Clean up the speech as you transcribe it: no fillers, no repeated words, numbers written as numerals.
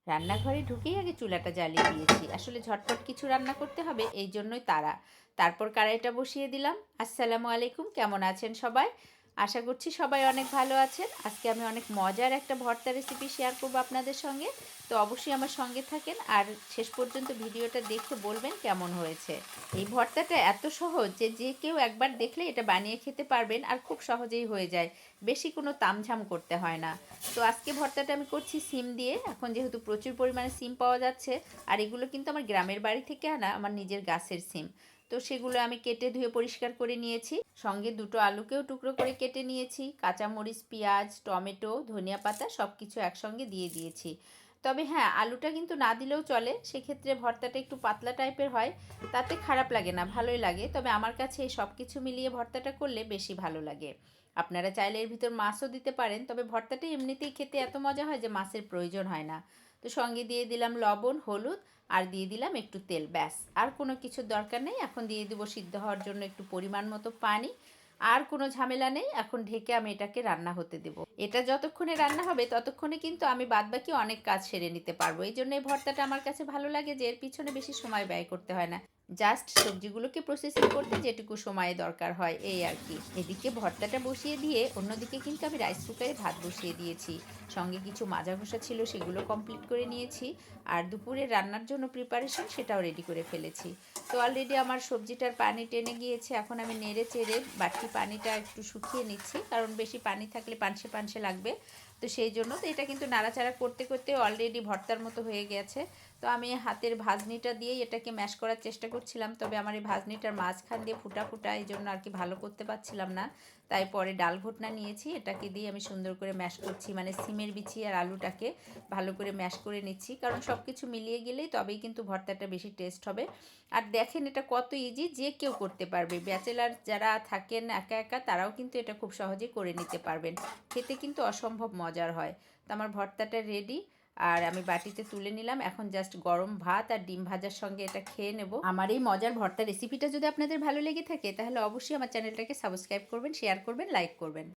রান্নাঘরে ঢুকেই আগে চুলাটা জ্বালিয়ে দিয়েছি। আসলে ঝটপট কিছু রান্না করতে হবে, এই জন্যই তাড়া। তারপর কড়াইটা বসিয়ে দিলাম। আসসালামু আলাইকুম, কেমন আছেন সবাই? আশা করছি সবাই অনেক ভালো আছেন। আজকে আমি অনেক মজার একটা ভর্তা রেসিপি শেয়ার করব আপনাদের সঙ্গে। তো অবশ্যই আমার সঙ্গে থাকেন আর শেষ পর্যন্ত ভিডিওটা দেখে বলবেন কেমন হয়েছে। এই ভর্তাটা এত সহজ যে যে কেউ একবার দেখলে এটা বানিয়ে খেতে পারবেন আর খুব সহজেই হয়ে যায়। বেশি কোনো তামঝাম করতে হয় না। তো আজকে ভর্তাটা আমি করছি সিম দিয়ে। এখন যেহেতু প্রচুর পরিমাণে সিম পাওয়া যাচ্ছে, আর এগুলো কিন্তু আমার গ্রামের বাড়ি থেকে আনা, আমার নিজের গাছের সিম। তো সেগুলো আমি কেটে ধুয়ে পরিষ্কার করে নিয়েছি। সঙ্গে দুটো আলুকেও টুকরো করে কেটে নিয়েছি। কাঁচামরিচ, পেঁয়াজ, টমেটো, ধনিয়া পাতা সব কিছু একসঙ্গে দিয়ে দিয়েছি। তবে হ্যাঁ, আলুটা কিন্তু না দিলেও চলে, সেক্ষেত্রে ভর্তাটা একটু পাতলা টাইপের হয়, তাতে খারাপ লাগে না, ভালোই লাগে। তবে আমার কাছে এই সব কিছু মিলিয়ে ভর্তাটা করলে বেশি ভালো লাগে। আপনারা চাইলে এর ভিতর মাছও দিতে পারেন, তবে ভর্তাটা এমনিতেই খেতে এত মজা হয় যে মাছের প্রয়োজন হয় না। তো সঙ্গে দিয়ে দিলাম লবণ, হলুদ, আর দিয়ে দিলাম একটু তেল, ব্যাস। আর কোনো কিছুর দরকার নেই। এখন দিয়ে দেবো সিদ্ধ হওয়ার জন্য একটু পরিমাণ মতো পানি। আর কোনো ঝামেলা নেই। এখন ঢেকে আমি এটাকে রান্না হতে দেবো। এটা যতক্ষণে রান্না হবে ততক্ষণে কিন্তু আমি বাদবাকি অনেক কাজ সেরে নিতে পারবো। এই জন্য এই ভর্তাটা আমার কাছে ভালো লাগে যে এর পিছনে বেশি সময় ব্যয় করতে হয় না। জাস্ট সবজিগুলোকে প্রসেসিং করতে যেটুকু সময় দরকার হয়, এই আর কি। এদিকে ভর্তাটা বসিয়ে দিয়ে অন্যদিকে কিন্তু আমি রাইস কুকারে ভাত বসিয়ে দিয়েছি। সঙ্গে কিছু মাজা ঘষা ছিল, সেগুলো কমপ্লিট করে নিয়েছি। আর দুপুরে রান্নার জন্য প্রিপারেশন সেটাও রেডি করে ফেলেছি। তো অলরেডি আমার সবজিটার পানি টেনে গিয়েছে। এখন আমি নেড়ে চেড়ে বাড়তি পানিটা একটু শুকিয়ে নিচ্ছি, কারণ বেশি পানি থাকলে পানসে পানসে লাগবে। তো সেই জন্য তো এটা কিন্তু নাড়াচাড়া করতে করতে অলরেডি ভর্তার মতো হয়ে গেছে। তো আমি হাতের ভাজনিটা দিয়েই এটাকে ম্যাশ করার চেষ্টা করছিলাম, তবে আমার এই ভাজনিটার মাঝখান দিয়ে ফুটা ফুটা, এই জন্য আর কি ভালো করতে পারছিলাম না। তাই পরে ডাল ঘোটনা নিয়েছি, এটাকে দিয়ে আমি সুন্দর করে ম্যাশ করছি, মানে সিমের বিচি আর আলুটাকে ভালো করে ম্যাশ করে নিচ্ছি, কারণ সব কিছু মিলিয়ে গেলেই তবেই কিন্তু ভর্তাটা বেশি টেস্ট হবে। আর দেখেন এটা কত ইজি, যে কেউ করতে পারবে। ব্যাচেলার যারা থাকেন একা একা, তারাও কিন্তু এটা খুব সহজেই করে নিতে পারবেন। খেতে কিন্তু অসম্ভব মজার হয়। তো আমার ভর্তাটা রেডি, আর আমি বাটিতে তুলে নিলাম। এখন জাস্ট গরম ভাত আর ডিম ভাজার সঙ্গে এটা খেয়ে নেব। আমার এই মজার ভর্তা রেসিপিটা যদি আপনাদের ভালো লেগে থাকে, তাহলে অবশ্যই আমার চ্যানেলটাকে সাবস্ক্রাইব করবেন, শেয়ার করবেন, লাইক করবেন।